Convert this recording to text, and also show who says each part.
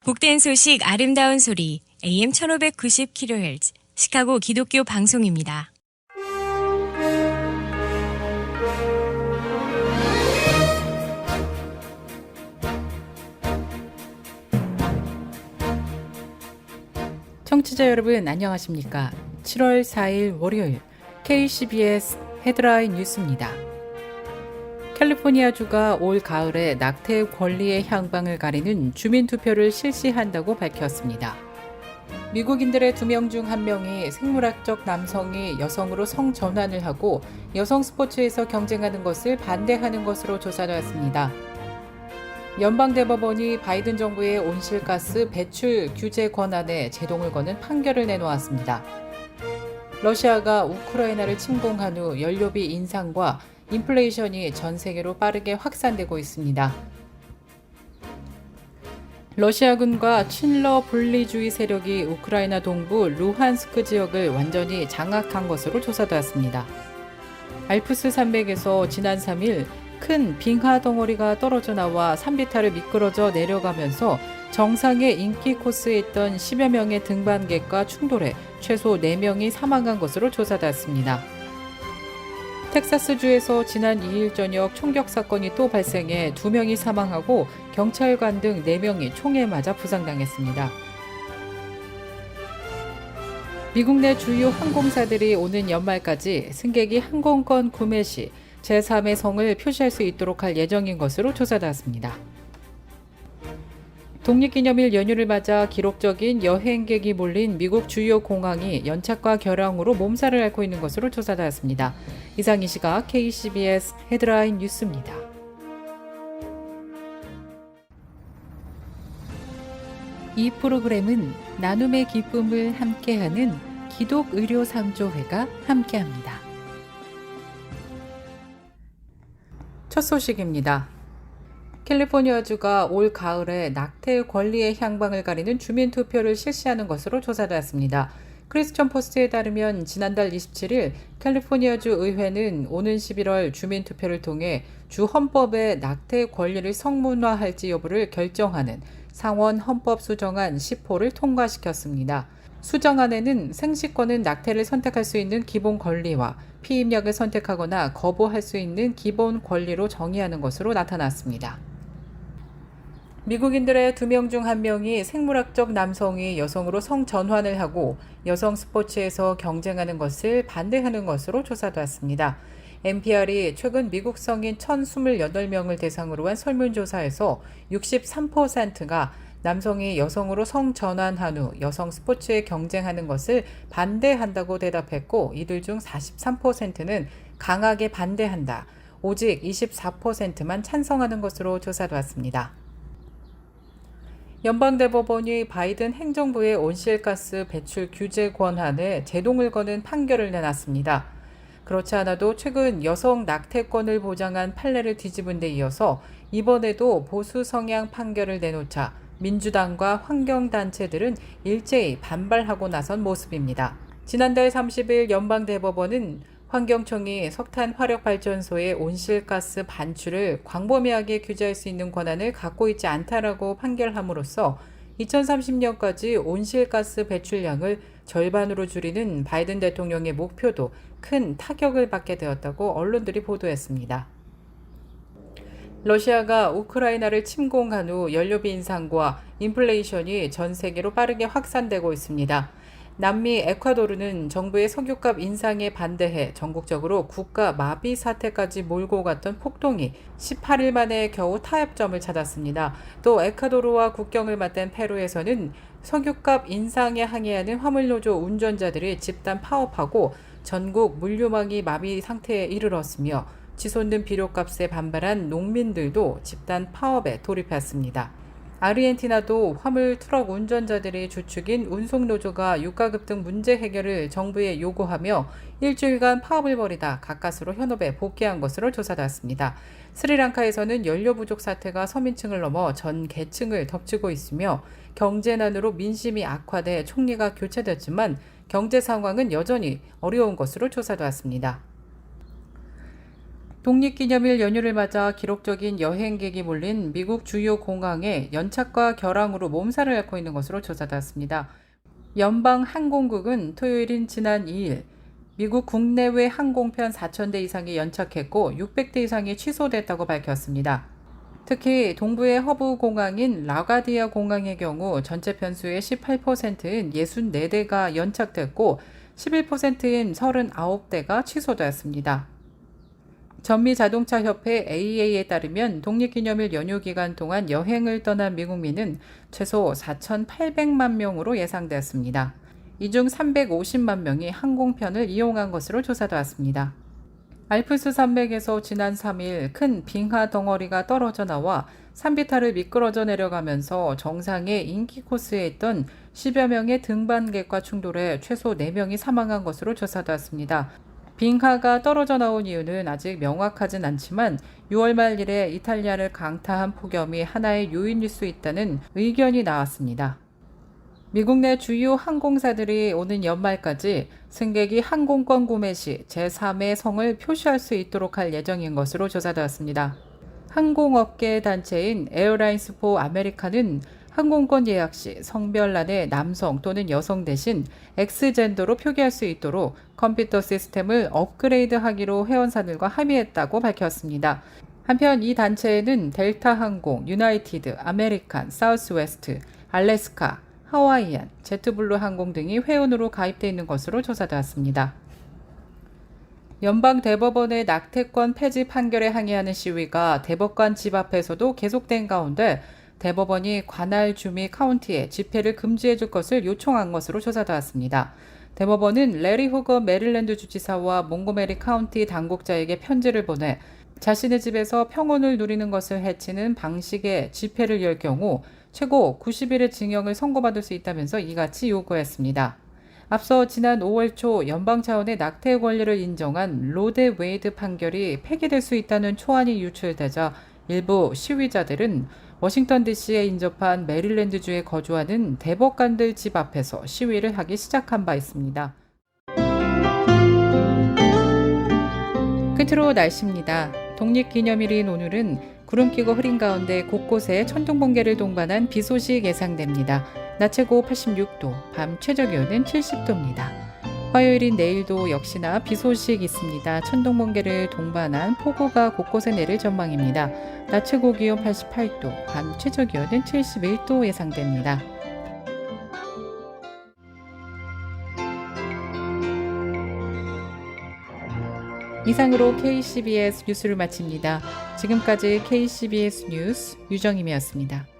Speaker 1: 복된 소식 아름다운 소리 AM 1590kHz 시카고 기독교 방송입니다.
Speaker 2: 청취자 여러분 안녕하십니까? 7월 4일 월요일 KCBS 헤드라인 뉴스입니다. 캘리포니아주가 올 가을에 낙태 권리의 향방을 가리는 주민투표를 실시한다고 밝혔습니다. 미국인들의 2명 중 1명이 생물학적 남성이 여성으로 성전환을 하고 여성 스포츠에서 경쟁하는 것을 반대하는 것으로 조사되었습니다. 연방대법원이 바이든 정부의 온실가스 배출 규제 권한에 제동을 거는 판결을 내놓았습니다. 러시아가 우크라이나를 침공한 후 연료비 인상과 인플레이션이 전 세계로 빠르게 확산되고 있습니다. 러시아군과 친러 분리주의 세력이 우크라이나 동부 루한스크 지역을 완전히 장악한 것으로 조사되었습니다. 알프스 산맥에서 지난 3일 큰 빙하 덩어리가 떨어져 나와 산비탈을 미끄러져 내려가면서 정상의 인기 코스에 있던 10여 명의 등반객과 충돌해 최소 4명이 사망한 것으로 조사되었습니다. 텍사스주에서 지난 2일 저녁 총격 사건이 또 발생해 2명이 사망하고 경찰관 등 4명이 총에 맞아 부상당했습니다. 미국 내 주요 항공사들이 오는 연말까지 승객이 항공권 구매 시 제3의 성을 표시할 수 있도록 할 예정인 것으로 조사되었습니다. 독립기념일 연휴를 맞아 기록적인 여행객이 몰린 미국 주요 공항이 연착과 결항으로 몸살을 앓고 있는 것으로 조사되었습니다. 이상 이 시각 KCBS 헤드라인 뉴스입니다. 이 프로그램은 나눔의 기쁨을 함께하는 기독의료상조회가 함께합니다. 첫 소식입니다. 캘리포니아주가 올 가을에 낙태 권리의 향방을 가리는 주민투표를 실시하는 것으로 조사되었습니다. 크리스천 포스트에 따르면 지난달 27일 캘리포니아주 의회는 오는 11월 주민투표를 통해 주 헌법에 낙태 권리를 성문화할지 여부를 결정하는 상원 헌법 수정안 10호를 통과시켰습니다. 수정안에는 생식권은 낙태를 선택할 수 있는 기본 권리와 피임약을 선택하거나 거부할 수 있는 기본 권리로 정의하는 것으로 나타났습니다. 미국인들의 2명 중 1명이 생물학적 남성이 여성으로 성전환을 하고 여성 스포츠에서 경쟁하는 것을 반대하는 것으로 조사되었습니다. NPR이 최근 미국 성인 1,028명을 대상으로 한 설문조사에서 63%가 남성이 여성으로 성전환한 후 여성 스포츠에 경쟁하는 것을 반대한다고 대답했고 이들 중 43%는 강하게 반대한다. 오직 24%만 찬성하는 것으로 조사되었습니다. 연방대법원이 바이든 행정부의 온실가스 배출 규제 권한에 제동을 거는 판결을 내놨습니다. 그렇지 않아도 최근 여성 낙태권을 보장한 판례를 뒤집은 데 이어서 이번에도 보수 성향 판결을 내놓자 민주당과 환경단체들은 일제히 반발하고 나선 모습입니다. 지난달 30일 연방대법원은 환경청이 석탄 화력발전소의 온실가스 반출을 광범위하게 규제할 수 있는 권한을 갖고 있지 않다라고 판결함으로써 2030년까지 온실가스 배출량을 절반으로 줄이는 바이든 대통령의 목표도 큰 타격을 받게 되었다고 언론들이 보도했습니다. 러시아가 우크라이나를 침공한 후 연료비 인상과 인플레이션이 전 세계로 빠르게 확산되고 있습니다. 남미 에콰도르는 정부의 석유값 인상에 반대해 전국적으로 국가 마비 사태까지 몰고 갔던 폭동이 18일 만에 겨우 타협점을 찾았습니다. 또 에콰도르와 국경을 맞댄 페루에서는 석유값 인상에 항의하는 화물노조 운전자들이 집단 파업하고 전국 물류망이 마비 상태에 이르렀으며 치솟는 비료값에 반발한 농민들도 집단 파업에 돌입했습니다. 아르헨티나도 화물 트럭 운전자들이 주축인 운송노조가 유가 급등 문제 해결을 정부에 요구하며 일주일간 파업을 벌이다 가까스로 현업에 복귀한 것으로 조사됐습니다. 스리랑카에서는 연료 부족 사태가 서민층을 넘어 전 계층을 덮치고 있으며 경제난으로 민심이 악화돼 총리가 교체됐지만 경제 상황은 여전히 어려운 것으로 조사됐습니다. 독립기념일 연휴를 맞아 기록적인 여행객이 몰린 미국 주요 공항에 연착과 결항으로 몸살을 앓고 있는 것으로 조사됐습니다. 연방항공국은 토요일인 지난 2일 미국 국내외 항공편 4,000대 이상이 연착했고 600대 이상이 취소됐다고 밝혔습니다. 특히 동부의 허브 공항인 라가디아 공항의 경우 전체 편수의 18%인 64대가 연착됐고 11%인 39대가 취소되었습니다. 전미자동차협회 AA에 따르면 독립기념일 연휴 기간 동안 여행을 떠난 미국민은 최소 4,800만 명으로 예상되었습니다. 이 중 350만 명이 항공편을 이용한 것으로 조사되었습니다. 알프스 산맥에서 지난 3일 큰 빙하 덩어리가 떨어져 나와 산비탈을 미끄러져 내려가면서 정상의 인기 코스에 있던 10여 명의 등반객과 충돌해 최소 4명이 사망한 것으로 조사되었습니다. 빙하가 떨어져 나온 이유는 아직 명확하진 않지만 6월 말 이래 이탈리아를 강타한 폭염이 하나의 요인일 수 있다는 의견이 나왔습니다. 미국 내 주요 항공사들이 오는 연말까지 승객이 항공권 구매 시 제3의 성을 표시할 수 있도록 할 예정인 것으로 조사되었습니다. 항공업계 단체인 에어라인스 포 아메리카는 항공권 예약 시 성별란에 남성 또는 여성 대신 X젠더로 표기할 수 있도록 컴퓨터 시스템을 업그레이드하기로 회원사들과 합의했다고 밝혔습니다. 한편 이 단체에는 델타 항공, 유나이티드, 아메리칸, 사우스웨스트, 알래스카, 하와이안, 제트블루 항공 등이 회원으로 가입돼 있는 것으로 조사되었습니다. 연방 대법원의 낙태권 폐지 판결에 항의하는 시위가 대법관 집 앞에서도 계속된 가운데 대법원이 관할 주 및 카운티에 집회를 금지해 줄 것을 요청한 것으로 조사되었습니다. 대법원은 레리 후거 메릴랜드 주지사와 몽고메리 카운티 당국자에게 편지를 보내 자신의 집에서 평온을 누리는 것을 해치는 방식의 집회를 열 경우 최고 90일의 징역을 선고받을 수 있다면서 이같이 요구했습니다. 앞서 지난 5월 초 연방 차원의 낙태 권리를 인정한 로데 웨이드 판결이 폐기될 수 있다는 초안이 유출되자 일부 시위자들은 워싱턴 DC에 인접한 메릴랜드주에 거주하는 대법관들 집 앞에서 시위를 하기 시작한 바 있습니다. 끝으로 날씨입니다. 독립기념일인 오늘은 구름 끼고 흐린 가운데 곳곳에 천둥 번개를 동반한 비 소식 예상됩니다. 낮 최고 86도, 밤 최저 기온은 70도입니다. 화요일인 내일도 역시나 비 소식 있습니다. 천둥 번개를 동반한 폭우가 곳곳에 내릴 전망입니다. 낮 최고 기온 88도, 밤 최저 기온은 71도 예상됩니다. 이상으로 KCBS 뉴스를 마칩니다. 지금까지 KCBS 뉴스 유정임이었습니다.